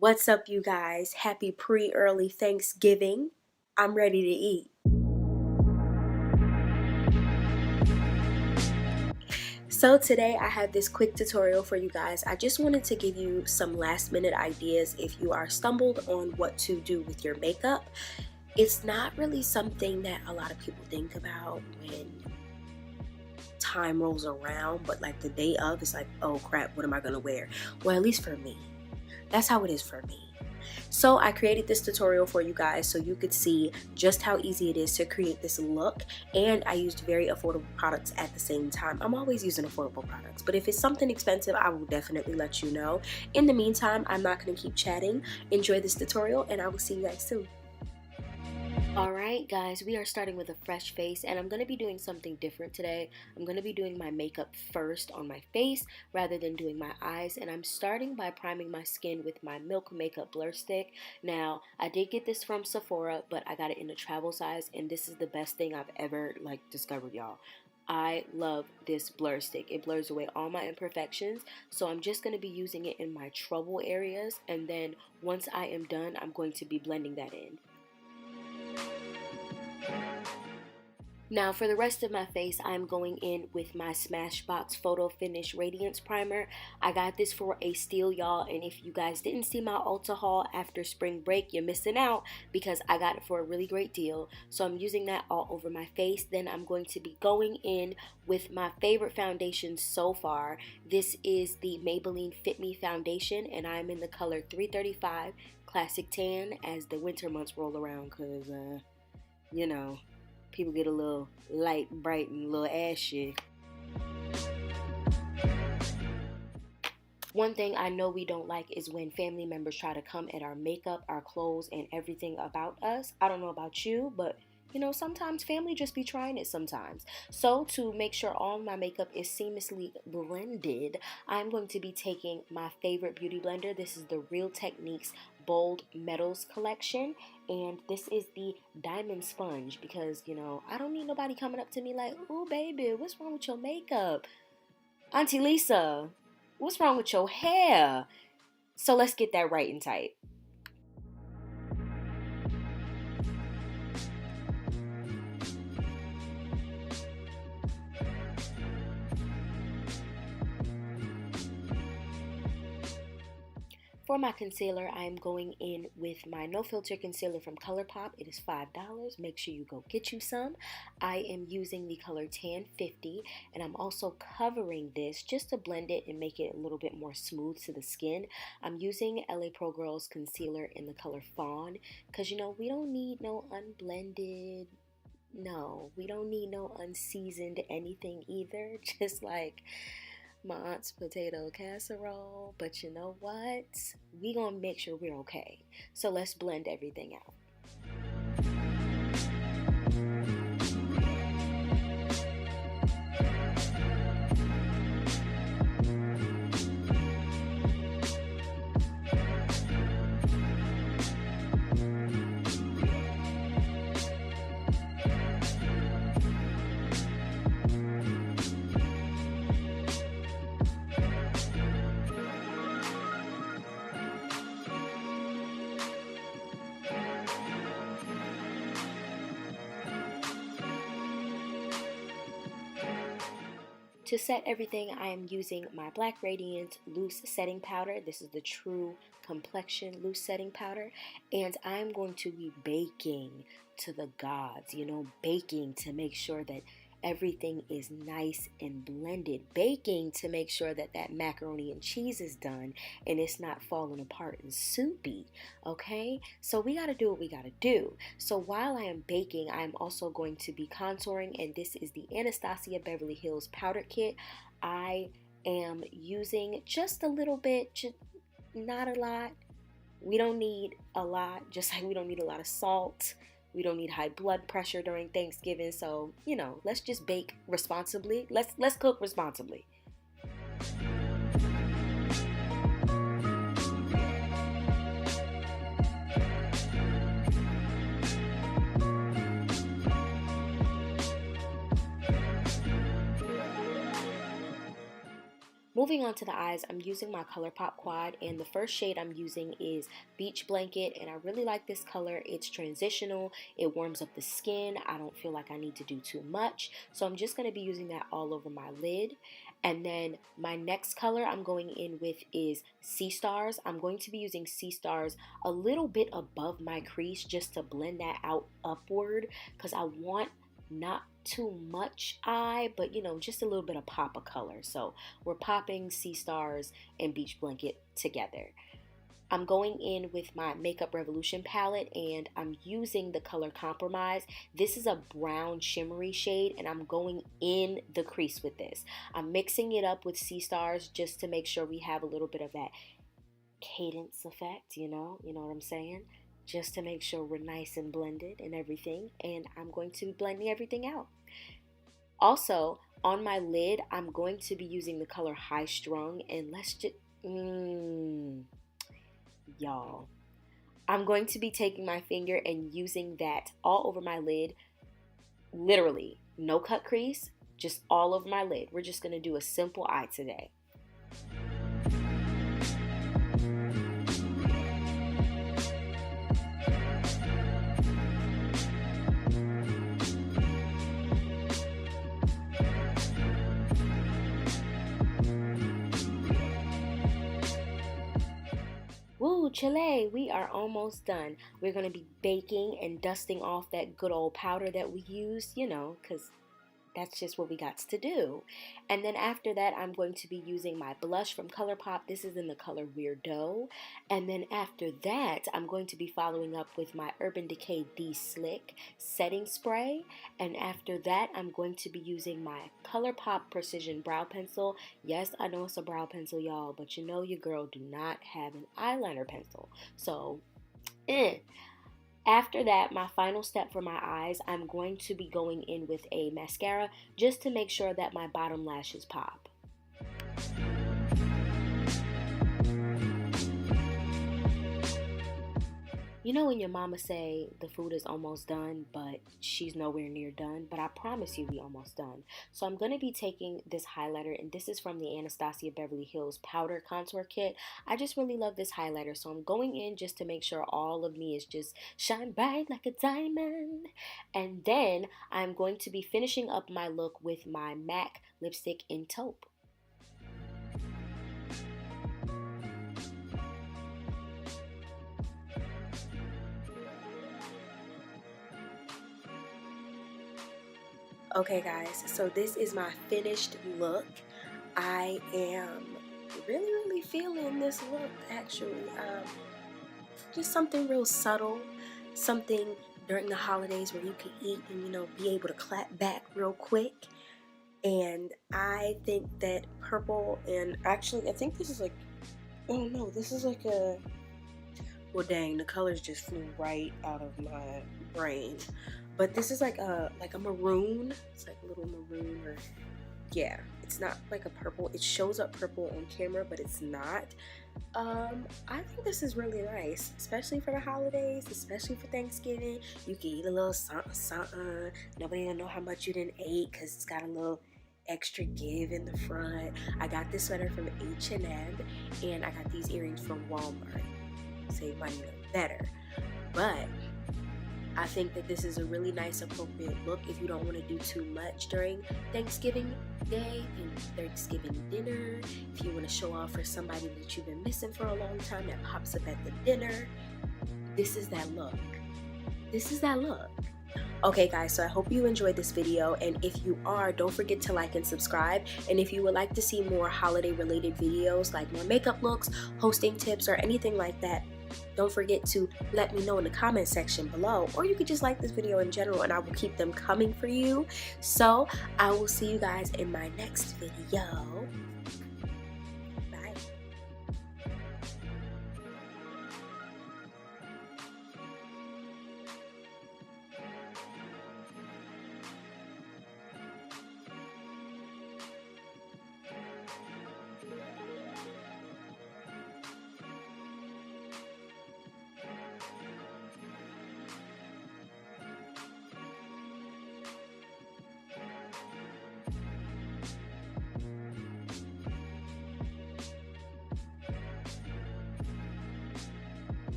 What's up, you guys? Happy pre-early Thanksgiving. I'm ready to eat. So today I have this quick tutorial for you guys. I just wanted to give you some last minute ideas if you are stumbled on what to do with your makeup. It's not really something that a lot of people think about when time rolls around, but like the day of, it's like, oh crap, what am I gonna wear? Well, at least for me. That's how it is for me. So I created this tutorial for you guys so you could see just how easy it is to create this look, and I used very affordable products at the same time. I'm always using affordable products, but if it's something expensive, I will definitely let you know. In the meantime, I'm not going to keep chatting. Enjoy this tutorial and I will see you guys soon. Alright guys, we are starting with a fresh face, and I'm going to be doing something different today. I'm going to be doing my makeup first on my face rather than doing my eyes, and I'm starting by priming my skin with my Milk Makeup Blur Stick. Now, I did get this from Sephora, but I got it in a travel size, and this is the best thing I've ever discovered, y'all. I love this blur stick. It blurs away all my imperfections, so I'm just going to be using it in my trouble areas, and then once I am done, I'm going to be blending that in. Now for the rest of my face, I'm going in with my Smashbox Photo Finish Radiance Primer. I got this for a steal, y'all, and if you guys didn't see my Ulta haul after spring break, you're missing out because I got it for a really great deal. So I'm using that all over my face. Then I'm going to be going in with my favorite foundation so far. This is the Maybelline Fit Me Foundation, and I'm in the color 335 Classic Tan as the winter months roll around because, you know, people get a little light, bright, and a little ashy. One thing I know we don't like is when family members try to come at our makeup, our clothes, and everything about us. I don't know about you, but you know, sometimes family just be trying it sometimes. So to make sure all my makeup is seamlessly blended, I'm going to be taking my favorite beauty blender. This is the Real Techniques Bold Metals collection, and this is the diamond sponge because, you know, I don't need nobody coming up to me like, "Ooh baby, what's wrong with your makeup? Auntie Lisa, what's wrong with your hair?" So let's get that right and tight. For my concealer, I am going in with my No Filter concealer from Colourpop. It is $5. Make sure you go get you some. I am using the color Tan 50, and I'm also covering this just to blend it and make it a little bit more smooth to the skin. I'm using LA Pro Girls concealer in the color Fawn because, you know, we don't need no unblended, no, we don't need no unseasoned anything either. Just like my aunt's potato casserole. But you know what? We gonna make sure we're okay. So let's blend everything out. To set everything, I am using my Black Radiance Loose Setting Powder. This is the True Complexion Loose Setting Powder. And I'm going to be baking to the gods, you know, baking to make sure that everything is nice and blended. Baking to make sure that that macaroni and cheese is done and it's not falling apart and soupy, okay? So we gotta do what we gotta do. So while I am baking, I'm also going to be contouring, and this is the Anastasia Beverly Hills Powder Kit. I am using just a little bit, just not a lot. We don't need a lot, just like we don't need a lot of salt. We don't need high blood pressure during Thanksgiving, so, you know, let's just bake responsibly. Let's cook responsibly. Moving on to the eyes, I'm using my Colourpop Quad, and the first shade I'm using is Beach Blanket, and I really like this color. It's transitional, it warms up the skin. I don't feel like I need to do too much, so I'm just going to be using that all over my lid. And then my next color I'm going in with is Sea Stars. I'm going to be using Sea Stars a little bit above my crease just to blend that out upward, because I want not too much eye, but you know, just a little bit of pop of color. So we're popping Sea Stars and Beach Blanket together. I'm going in with my Makeup Revolution palette, and I'm using the color Compromise. This is a brown shimmery shade, and I'm going in the crease with this. I'm mixing it up with Sea Stars just to make sure we have a little bit of that cadence effect, you know what I'm saying? Just to make sure we're nice and blended and everything, and I'm going to be blending everything out. Also, on my lid, I'm going to be using the color High Strung, and let's just, y'all, I'm going to be taking my finger and using that all over my lid, literally, no cut crease, just all over my lid. We're just going to do a simple eye today. Woo, Chile, we are almost done. We're going to be baking and dusting off that good old powder that we used, you know, because that's just what we got to do. And then after that, I'm going to be using my blush from Colourpop. This is in the color Weirdo. And then after that, I'm going to be following up with my Urban Decay De-Slick setting spray. And after that, I'm going to be using my Colourpop Precision Brow Pencil. Yes, I know it's a brow pencil, y'all, but you know your girl do not have an eyeliner pencil. So, After that, my final step for my eyes, I'm going to be going in with a mascara just to make sure that my bottom lashes pop. You know when your mama say the food is almost done, but she's nowhere near done? But I promise you we almost done. So I'm going to be taking this highlighter, and this is from the Anastasia Beverly Hills Powder Contour Kit. I just really love this highlighter, so I'm going in just to make sure all of me is just shine bright like a diamond. And then I'm going to be finishing up my look with my MAC lipstick in taupe. Okay guys, so this is my finished look. I am really feeling this look actually. Just something real subtle, something during the holidays where you can eat and, you know, be able to clap back real quick. And I think that purple, and actually I think this is like, oh no, this is like a, well dang, the colors just flew right out of my brain. But this is like a maroon. It's like a little maroon, or yeah, it's not like a purple. It shows up purple on camera, but it's not. I think this is really nice, especially for the holidays, especially for Thanksgiving. You can eat a little something. Nobody will know how much you didn't eat because it's got a little extra give in the front. I got this sweater from H&M, and I got these earrings from Walmart. Save money better, but I think that this is a really nice, appropriate look if you don't want to do too much during Thanksgiving Day and Thanksgiving dinner. If you want to show off for somebody that you've been missing for a long time that pops up at the dinner, this is that look. This is that look. Okay guys, so I hope you enjoyed this video, and if you are, don't forget to like and subscribe. And if you would like to see more holiday related videos like more makeup looks, hosting tips, or anything like that, don't forget to let me know in the comment section below, or you could just like this video in general and I will keep them coming for you. So I will see you guys in my next video.